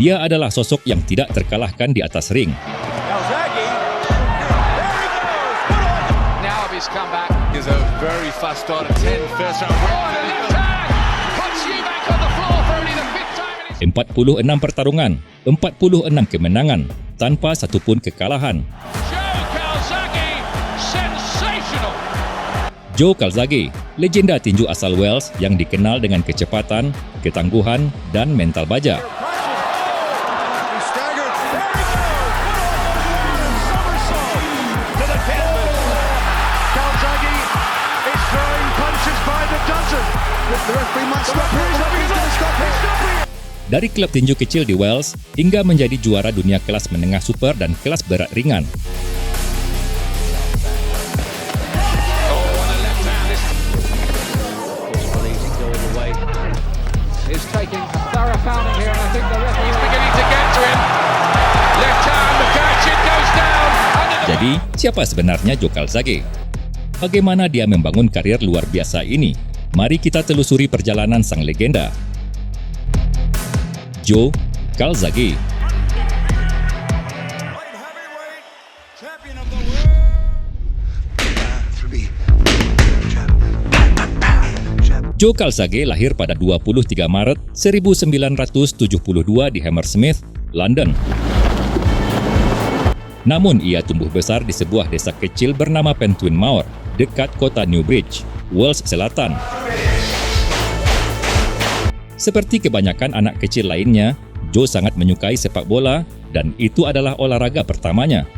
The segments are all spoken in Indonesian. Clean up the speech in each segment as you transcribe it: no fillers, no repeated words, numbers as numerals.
Dia adalah sosok yang tidak terkalahkan di atas ring. Calzaghe. There he goes. Now of his comeback. Is a very fast start at 10 first round win. Oh, the left hand puts you back on the floor for only the fifth time in his... 46 pertarungan, 46 kemenangan, tanpa satupun kekalahan. Joe Calzaghe, sensational. Joe Calzaghe, legenda tinju asal Wales yang dikenal dengan kecepatan, ketangguhan, dan mental baja. He staggered. There he goes. Somersault to the canvas. Calzaghe is throwing punches by the dozen. The referee might stop here. The referee's going to stop here. Dari klub tinju kecil di Wales hingga menjadi juara dunia kelas menengah super dan kelas berat ringan. Is taking a thorough fouling here, and I think the referee is beginning to get to him. Left hand, the catch, it goes down. Jadi, siapa sebenarnya Joe Calzaghe? Bagaimana dia membangun karir luar biasa ini? Mari kita telusuri perjalanan sang legenda. Joe Calzaghe. Light heavyweight champion of the world. Joe Calzaghe lahir pada 23 Maret 1972 di Hammersmith, London. Namun ia tumbuh besar di sebuah desa kecil bernama Pentwyn Mawr, dekat kota Newbridge, Wales Selatan. Seperti kebanyakan anak kecil lainnya, Joe sangat menyukai sepak bola dan itu adalah olahraga pertamanya.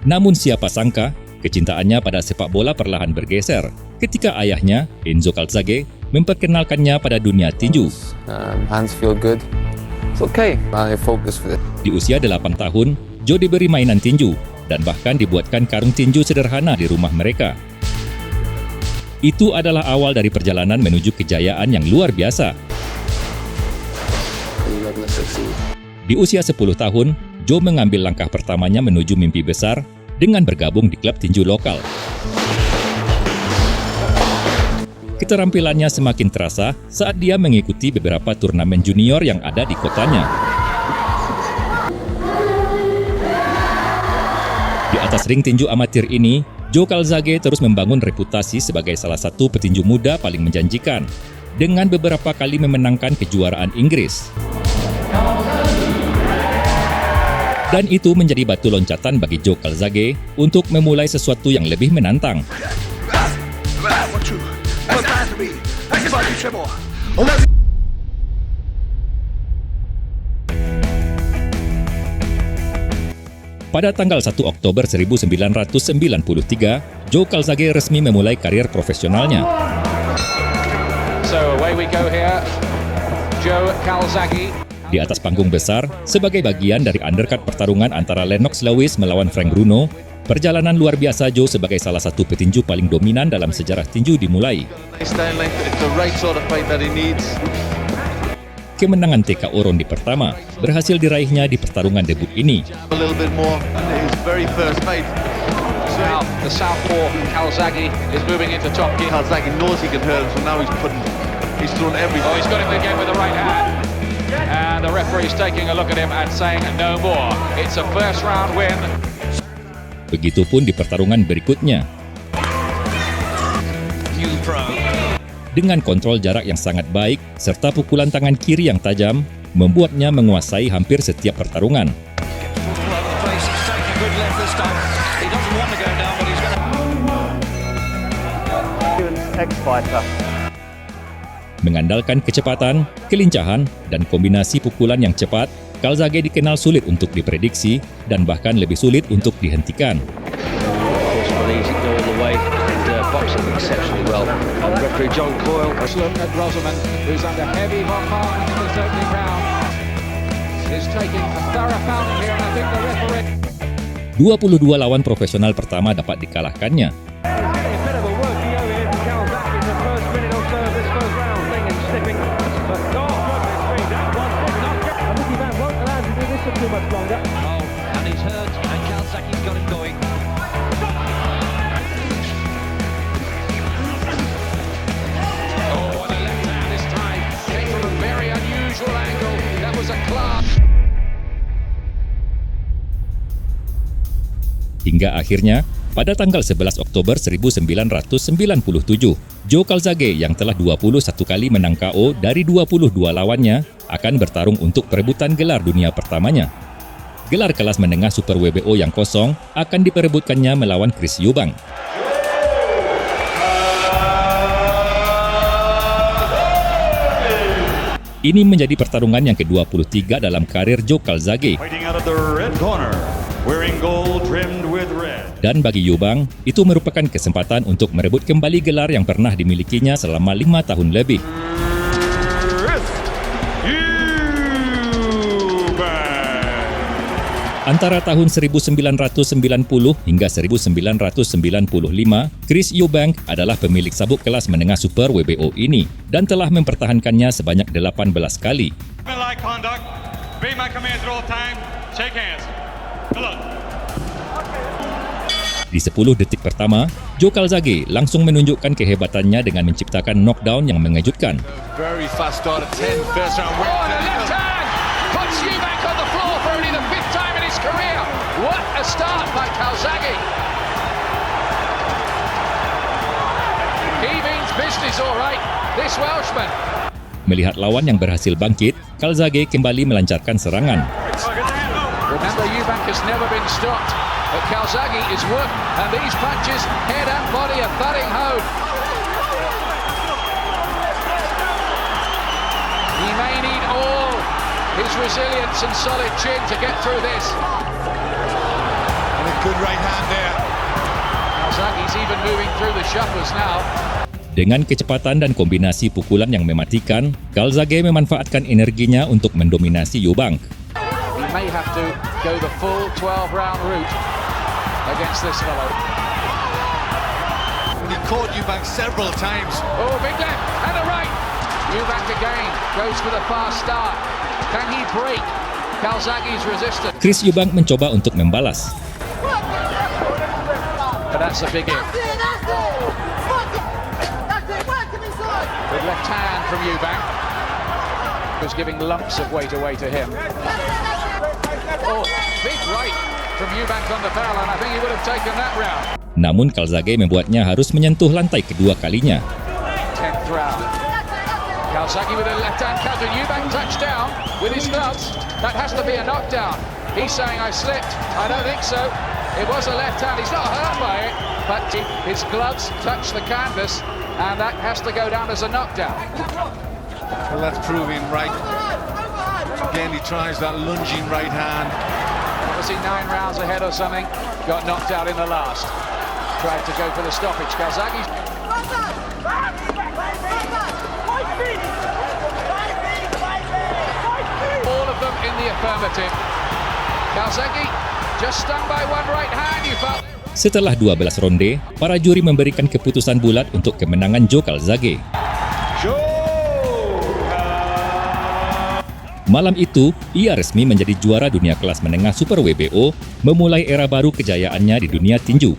Namun siapa sangka, kecintaannya pada sepak bola perlahan bergeser ketika ayahnya, Enzo Calzaghe, memperkenalkannya pada dunia tinju. Hands feel good. It's okay. I focus for it. Di usia 8 tahun, Joe diberi mainan tinju dan bahkan dibuatkan karung tinju sederhana di rumah mereka. Itu adalah awal dari perjalanan menuju kejayaan yang luar biasa. Di usia 10 tahun, Joe mengambil langkah pertamanya menuju mimpi besar dengan bergabung di klub tinju lokal. Keterampilannya semakin terasa saat dia mengikuti beberapa turnamen junior yang ada di kotanya. Di atas ring tinju amatir ini, Joe Calzaghe terus membangun reputasi sebagai salah satu petinju muda paling menjanjikan, dengan beberapa kali memenangkan kejuaraan Inggris. Dan itu menjadi batu loncatan bagi Joe Calzaghe untuk memulai sesuatu yang lebih menantang. Pada tanggal 1 Oktober 1993, Joe Calzaghe resmi memulai karir profesionalnya. So away we go here. Joe Calzaghe. Di atas panggung besar, sebagai bagian dari undercard pertarungan antara Lennox Lewis melawan Frank Bruno, perjalanan luar biasa Joe sebagai salah satu petinju paling dominan dalam sejarah tinju dimulai. Kemenangan TKO ronde pertama berhasil diraihnya di pertarungan debut ini. Now the southpaw Calzaghe is moving into top gear. Calzaghe knows he can hurt him, so now he's thrown everything. Oh, he's got him again with the right hand. And the referee's taking a look at him and saying no more. It's a first round win. Begitupun di pertarungan berikutnya. Dengan kontrol jarak yang sangat baik serta pukulan tangan kiri yang tajam, membuatnya menguasai hampir setiap pertarungan. Mengandalkan kecepatan, kelincahan, dan kombinasi pukulan yang cepat, Calzaghe dikenal sulit untuk diprediksi dan bahkan lebih sulit untuk dihentikan. John Coyle. Let's look at Rosamond, who's under heavy bombardment in this opening round. Is taking a thorough fouling here, and I think the referee... 22 lawan profesional pertama dapat dikalahkannya. and he's hurt, and Calzaghe's got him going. Oh, and a left hand this time. Came from a very unusual angle. That was a class. Hingga akhirnya, pada tanggal 11 Oktober 1997, Joe Calzaghe yang telah 21 kali menang KO dari 22 lawannya akan bertarung untuk perebutan gelar dunia pertamanya. Gelar kelas menengah Super WBO yang kosong akan diperebutkannya melawan Chris Eubank. Ini menjadi pertarungan yang ke-23 dalam karir Joe Calzaghe. Fighting out of the red corner, wearing gold trimmed with red. Dan bagi Eubank, itu merupakan kesempatan untuk merebut kembali gelar yang pernah dimilikinya selama 5 tahun lebih. Antara tahun 1990 hingga 1995, Chris Eubank adalah pemilik sabuk kelas menengah Super WBO ini dan telah mempertahankannya sebanyak 18 kali. Di 10 detik pertama, Joe Calzaghe langsung menunjukkan kehebatannya dengan menciptakan knockdown yang mengejutkan. Very fast start at 10 first round win. Oh, and a left hand! Puts Eubank on the floor for only the 5th time in his career. What a start by Calzaghe. He means business, all right, this Welshman. Melihat lawan yang berhasil bangkit, Calzaghe kembali melancarkan serangan. Remember, Eubank has never been stopped, but Calzaghe is work, and these punches, head and body, are thudding home. He may need all his resilience and solid chin to get through this. And a good right hand there. Calzaghe's even moving through the shuffles now. Dengan kecepatan dan kombinasi pukulan yang mematikan, Calzaghe memanfaatkan energinya untuk mendominasi Eubank. He may have to go the full 12-round route against this fellow. And he caught Eubank several times. Oh, big left and a right. Eubank again goes for the fast start. Can he break Calzaghe's resistance? Chris Eubank mencoba untuk membalas. But that's a big hit. Good left hand from Eubank. Was giving lumps of weight away to him. Oh, big right from Eubank on the bell, and I think he would have taken that round. Namun Calzaghe membuatnya harus menyentuh lantai kedua kalinya. 10th round. Calzaghe with a left hand counter. Eubank touched down with his gloves. That has to be a knockdown. He's saying I slipped. I don't think so. It was a left hand. He's not hurt by it, but his gloves touched the canvas, and that has to go down as a knockdown. Well, that's proving right. Again, he tries that lunging right hand. Was he 9 rounds ahead or something? Got knocked out in the last. Tried to go for the stoppage. Calzaghe. All of them in the affirmative. Calzaghe just stung by one right hand, you felt. Setelah 12 ronde, para juri memberikan keputusan bulat untuk kemenangan Joe Calzaghe. Malam itu, ia resmi menjadi juara dunia kelas menengah Super WBO, memulai era baru kejayaannya di dunia tinju.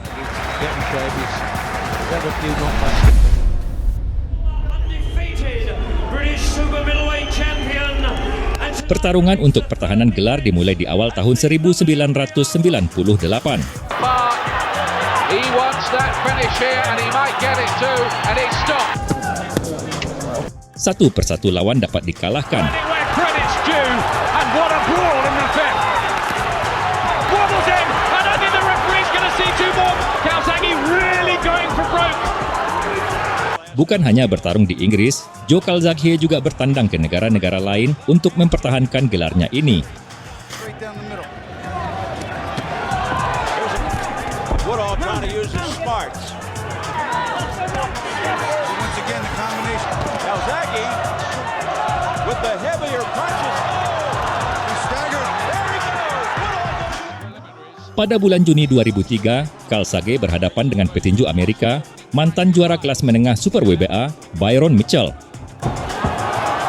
Pertarungan untuk pertahanan gelar dimulai di awal tahun 1998. He wants that finish here and he might get it too, and it's stopped. Satu persatu lawan dapat dikalahkan. Where credit's due, and what a brawl in the fifth. Wobbles in, and I think the referee's going to see two more. Calzaghe really going for broke. Bukan hanya bertarung di Inggris, Joe Calzaghe juga bertandang ke negara-negara lain untuk mempertahankan gelarnya ini. Straight down the middle. Woodall trying to use his smarts. Once again, the combination. Calzaghe with the heavier punches. He staggered. There he goes. Pada bulan Juni 2003, Calzaghe berhadapan dengan petinju Amerika, mantan juara kelas menengah Super WBA, Byron Mitchell.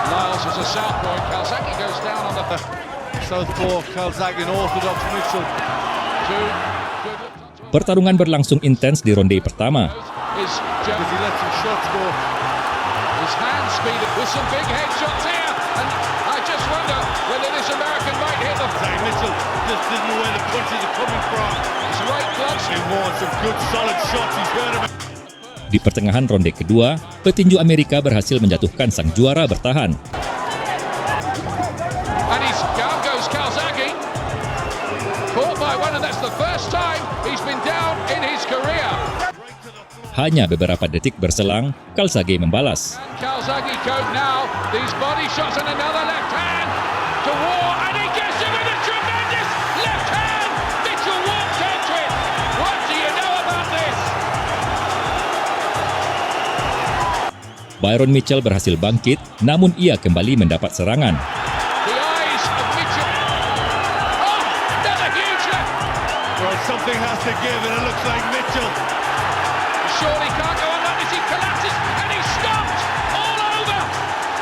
Lyles is a southpaw. Calzaghe goes down on the Southpaw, Calzaghe, and orthodox Mitchell. two. Pertarungan berlangsung intens di ronde pertama. Is As he lets some shots go. his hand speed with some big headshots here, and I just wonder whether this American might hit them. Mitchell just didn't know where the punches are coming from. His right glove asking more. Some good solid shots. He's heard him. Di pertengahan ronde kedua, petinju Amerika berhasil menjatuhkan sang juara bertahan. And down goes Calzaghe. Caught by one, and that's the first time he's been down in his career. Hanya beberapa detik berselang, Calzaghe membalas. Calzaghe cope now. These body shots and another left hand to War, and he gets it with a tremendous left hand. Mitchell walks into it. What do you know about this? Byron Mitchell berhasil bangkit, namun ia kembali mendapat serangan. The eyes of Mitchell. Oh, another huge left. Well, something has to give, and it looks like Mitchell. Surely can't go on like this. He collapses, and he's stopped all over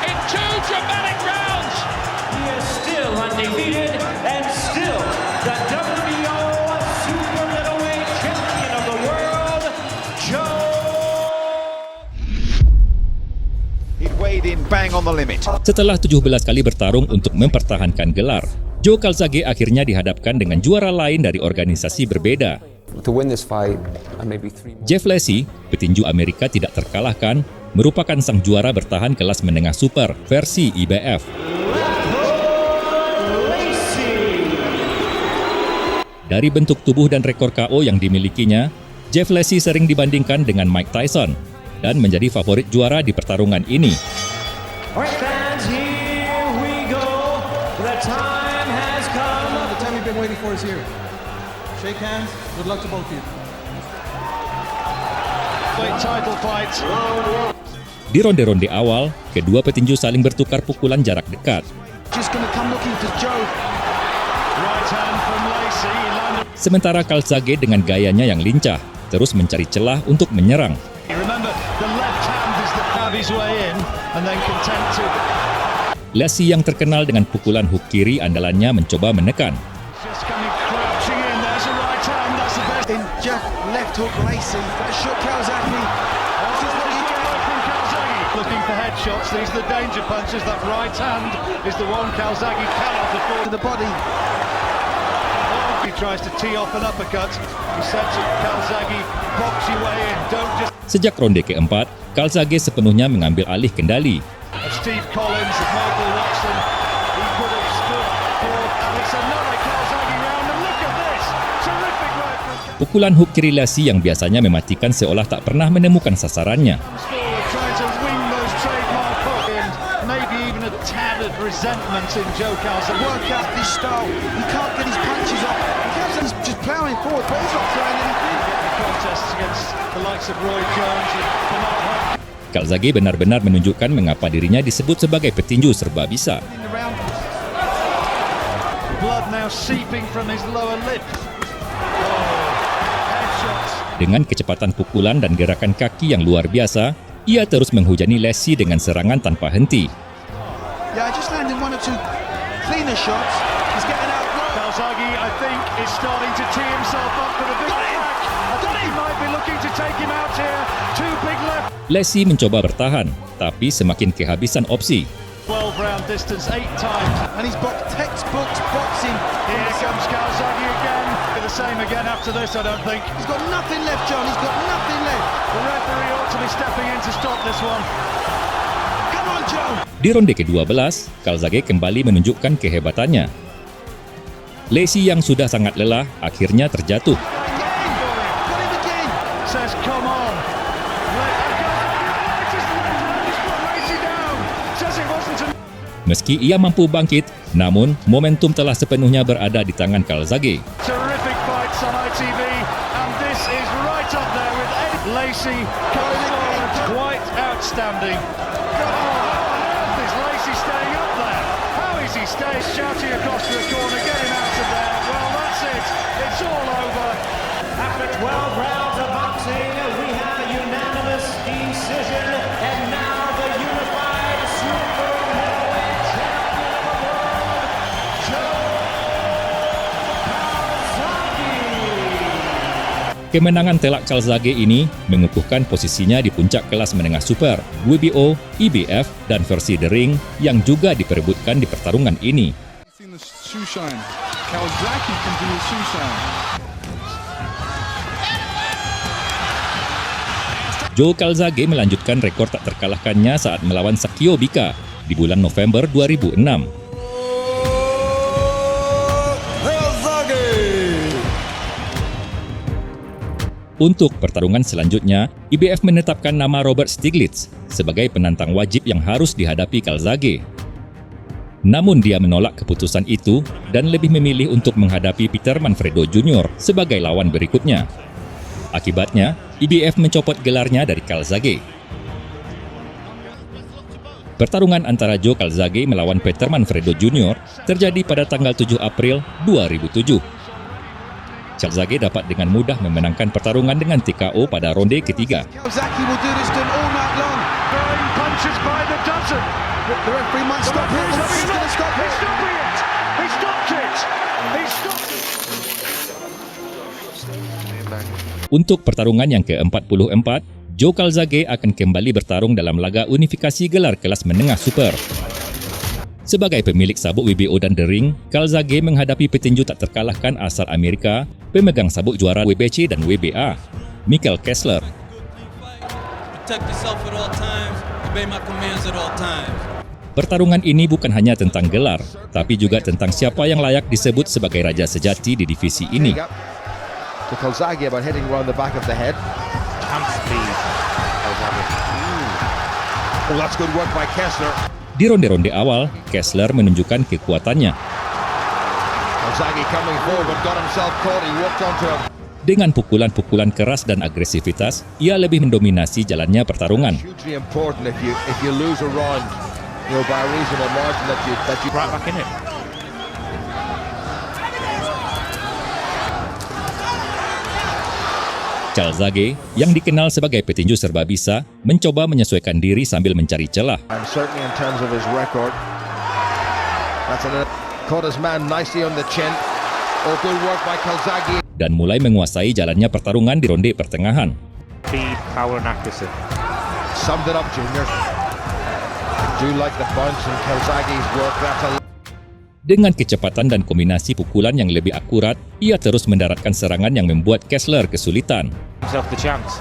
in two dramatic rounds. He is still undefeated and still the WBO Super Middleweight Champion of the world, Joe. He'd weighed in bang on the limit. Setelah 17 kali bertarung untuk mempertahankan gelar, Joe Calzaghe akhirnya dihadapkan dengan juara lain dari organisasi berbeda. To win this fight, maybe 3 more. Jeff Lacy, petinju Amerika tidak terkalahkan, merupakan sang juara bertahan kelas menengah super versi IBF. Dari bentuk tubuh dan rekor KO yang dimilikinya, Jeff Lacy sering dibandingkan dengan Mike Tyson dan menjadi favorit juara di pertarungan ini. Alright fans, here we go. The time has come. The time we've been waiting for is here. Shake hands. Good luck to both of you. Title fight. Di ronde-ronde awal, kedua petinju saling bertukar pukulan jarak dekat. Just gonna come looking to Joe. Right hand from Lacy. He landed. Sementara Calzaghe dengan gayanya yang lincah, terus mencari celah untuk menyerang. Remember, the left hand is the stab his way in, and then content to. Lacy yang terkenal dengan pukulan hook kiri andalannya mencoba menekan. Just coming crouching in. There's a right hand. That's the best. In Jeff left hook Lacy. That shook Calzaghe. Looking for headshots. These are the danger punches. That right hand is the one Calzaghe cannot afford. To the body. He tries to tee off an uppercut. He said to Calzaghe, box your way in. Don't just. Sejak ronde keempat, Calzaghe sepenuhnya mengambil alih kendali. Steve Collins, of Michael Watson. He could have stood forth. And it's another Calzaghe round. And look at this. Terrific right from. Pukulan hook kiri Lacy yang biasanya mematikan seolah tak pernah menemukan sasarannya. Trying to wing those trademark hook and maybe even a tad of resentment in Joe Calzaghe. Work out this style. He can't get his punches off. Calzaghe's just ploughing forward, but he's not throwing anything. Contests against the likes of Roy Jones and Bernard Hopkins. Calzaghe benar-benar menunjukkan mengapa dirinya disebut sebagai petinju serba bisa. In the round. Blood now seeping from his lower lip. Headshots. Dengan kecepatan pukulan dan gerakan kaki yang luar biasa, ia terus menghujani Lacy dengan serangan tanpa henti. Yeah, just landing one or two cleaner shots. He's getting out. Calzaghe, I think, is starting to tee himself up for the big crack. I think he might be looking to take him out here. Two big left. Lacy mencoba bertahan, tapi semakin kehabisan opsi. 12-round distance, 8 times. And he's boxed textbook boxing. Here comes Calzaghe again. The same again after this, I don't think. He's got nothing left, John. He's got nothing left. The referee ought to be stepping in to stop this one. Come on, Joe. Di ronde ke-12, Calzaghe kembali menunjukkan kehebatannya. Lacy yang sudah sangat lelah akhirnya terjatuh. Again. Got him again. Says, come on. Meski ia mampu bangkit, namun momentum telah sepenuhnya berada di tangan Calzaghe. Terrific fights on ITV, and this is right up there with Eddie Lacy. Quite outstanding. Oh, is Lacy staying up there? How is he staying? Shouting across the corner, get him out of there. Well, that's it. It's all over. After 12 rounds of boxing, we have a unanimous decision, and now the unified Super Middleweight Champion of the world, Joe Calzaghe. Kemenangan telak Calzaghe ini mengukuhkan posisinya di puncak kelas menengah super, WBO, IBF, dan versi The Ring yang juga diperebutkan di pertarungan ini. Seen the shoe shine. Calzaghe can do his shoe shine. Joe Calzaghe melanjutkan rekor tak terkalahkannya saat melawan Sakio Bika di bulan November 2006. Untuk pertarungan selanjutnya, IBF menetapkan nama Robert Stiglitz sebagai penantang wajib yang harus dihadapi Calzaghe. Namun dia menolak keputusan itu dan lebih memilih untuk menghadapi Peter Manfredo Jr. sebagai lawan berikutnya. Akibatnya, IBF mencopot gelarnya dari Calzaghe. Pertarungan antara Joe Calzaghe melawan Peter Manfredo Jr. terjadi pada tanggal 7 April 2007. Calzaghe dapat dengan mudah memenangkan pertarungan dengan TKO pada ronde ketiga. Calzaghe will do this to him all night long. Throwing punches by the dozen. The referee might stop him. He's going to stop He's him. stopping it. He stopped it. He stopped it. Untuk pertarungan yang ke-44, Joe Calzaghe akan kembali bertarung dalam laga unifikasi gelar kelas menengah super. Sebagai pemilik sabuk WBO dan The Ring, Calzaghe menghadapi petinju tak terkalahkan asal Amerika, pemegang sabuk juara WBC dan WBA, Michael Kessler. Pertarungan ini bukan hanya tentang gelar, tapi juga tentang siapa yang layak disebut sebagai raja sejati di divisi ini. To Calzaghe about hitting around the back of the head. Oh, that's good work by Kessler. Di ronde-ronde awal, Kessler menunjukkan kekuatannya. Calzaghe coming forward, got himself caught, he walked onto him. Dengan pukulan-pukulan keras dan agresivitas, ia lebih mendominasi jalannya pertarungan. Hugely important if you lose a round, you know, by a reasonable margin that you Right back in it. Calzaghe, yang dikenal sebagai petinju serba bisa, mencoba menyesuaikan diri sambil mencari celah. And certainly in terms of his record, that's caught his man nicely on the chin. Oh, good work by Calzaghe. Dan mulai menguasai jalannya pertarungan di ronde pertengahan. Speed, power and accuracy. Summed it up, Junior. Do like the punch and Calzaghe's work. That's a Dengan kecepatan dan kombinasi pukulan yang lebih akurat, ia terus mendaratkan serangan yang membuat Kessler kesulitan. Himself the chance.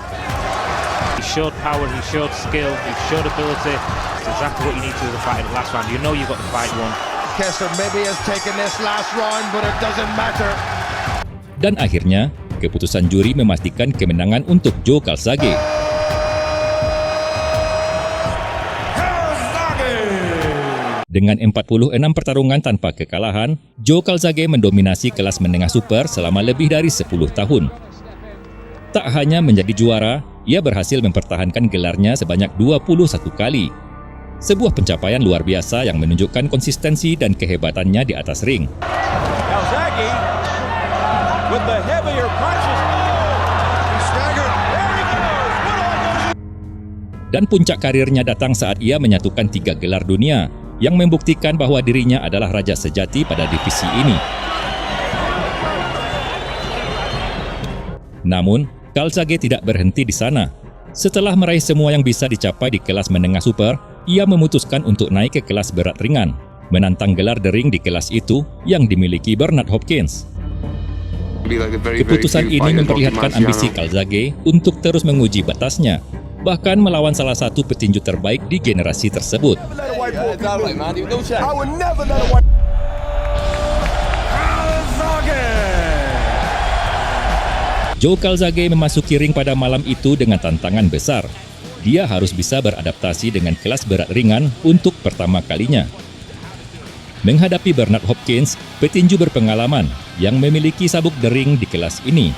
He showed power, he showed skill, he showed ability. It's exactly what you need to do to fight in the last round. You know you've got the fight won. Kessler maybe has taken this last round, but it doesn't matter. Dan akhirnya, keputusan juri memastikan kemenangan untuk Joe Calzaghe. Dengan 46 pertarungan tanpa kekalahan, Joe Calzaghe mendominasi kelas menengah super selama lebih dari 10 tahun. Tak hanya menjadi juara, ia berhasil mempertahankan gelarnya sebanyak 21 kali. Sebuah pencapaian luar biasa yang menunjukkan konsistensi dan kehebatannya di atas ring. Calzaghe with the heavier punches. He staggered. There he goes. Dan puncak karirnya datang saat ia menyatukan 3 gelar dunia, yang membuktikan bahwa dirinya adalah raja sejati pada divisi ini. Namun, Calzaghe tidak berhenti di sana. Setelah meraih semua yang bisa dicapai di kelas menengah super, ia memutuskan untuk naik ke kelas berat ringan, menantang gelar The Ring di kelas itu yang dimiliki Bernard Hopkins. Keputusan ini memperlihatkan ambisi Calzaghe untuk terus menguji batasnya, bahkan melawan salah satu petinju terbaik di generasi tersebut. Joe Calzaghe memasuki ring pada malam itu dengan tantangan besar. Dia harus bisa beradaptasi dengan kelas berat ringan untuk pertama kalinya. Menghadapi Bernard Hopkins, petinju berpengalaman yang memiliki sabuk The Ring di kelas ini.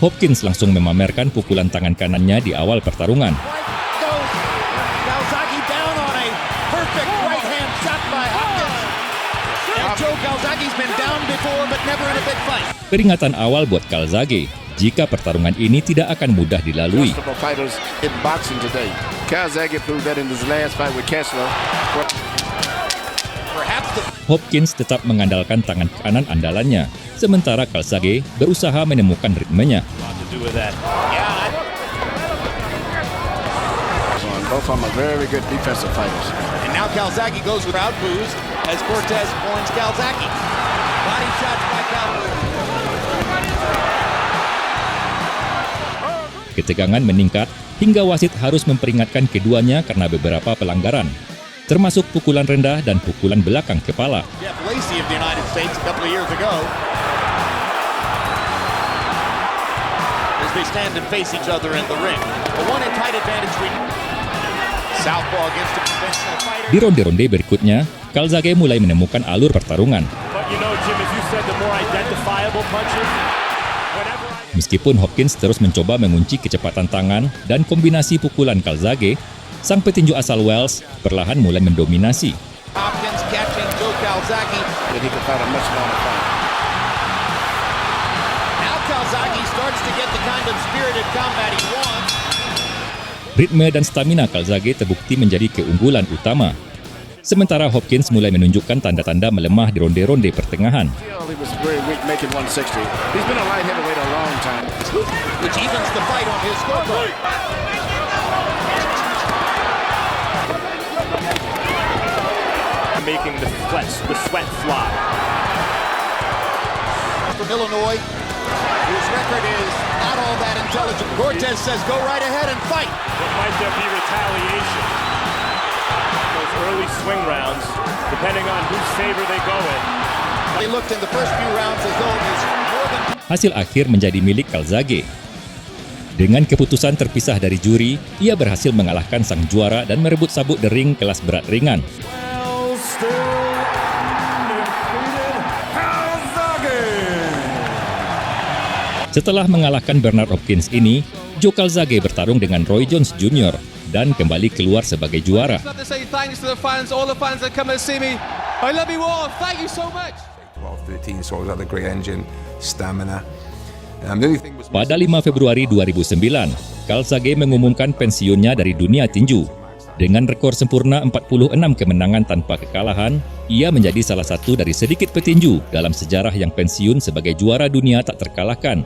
Hopkins langsung memamerkan pukulan tangan kanannya di awal pertarungan. Peringatan awal buat Calzaghe jika pertarungan ini tidak akan mudah dilalui. Hopkins tetap mengandalkan tangan kanan andalannya, sementara Calzaghe berusaha menemukan ritmenya. Both of them are very good defensive fighters. And now Calzaghe goes without booze as Cortez warns Calzaghe. Body shots by Calzaghe. Ketegangan meningkat hingga wasit harus memperingatkan keduanya karena beberapa pelanggaran, termasuk pukulan rendah dan pukulan belakang kepala. Jeff Lacey of the United States a couple of years ago. As they stand and face each other in the ring. A one-inch height advantage. Southpaw against a conventional fighter. Di ronde-ronde berikutnya, Calzaghe mulai menemukan alur pertarungan. But you know, Jim, as you said, the more identifiable punches. Meskipun Hopkins terus mencoba mengunci kecepatan tangan dan kombinasi pukulan Calzaghe, sang petinju asal Wales perlahan mulai mendominasi. Hopkins catching Joe Calzaghe. That he could fight a much longer fight. Now Calzaghe starts to get the kind of spirited combat he wants. Ritme dan stamina Calzaghe terbukti menjadi keunggulan utama. Sementara Hopkins mulai menunjukkan tanda-tanda melemah di ronde-ronde pertengahan. He was very weak making 160. He's been a light heavyweight a long time. Which evens the fight on his scorecard. Making the sweat fly. From Illinois, whose record is not all that intelligent. Cortez says go right ahead and fight. But might there be retaliation? Those early swing rounds, depending on whose favor they go in. They looked in the first few rounds as though it was more than... Hasil akhir menjadi milik Calzaghe. Dengan keputusan terpisah dari juri, ia berhasil mengalahkan sang juara dan merebut sabuk the ring kelas berat ringan. Setelah mengalahkan Bernard Hopkins ini, Joe Calzaghe bertarung dengan Roy Jones Jr. dan kembali keluar sebagai juara. Pada 5 Februari 2009, Calzaghe mengumumkan pensiunnya dari dunia tinju. Dengan rekor sempurna 46 kemenangan tanpa kekalahan, ia menjadi salah satu dari sedikit petinju dalam sejarah yang pensiun sebagai juara dunia tak terkalahkan.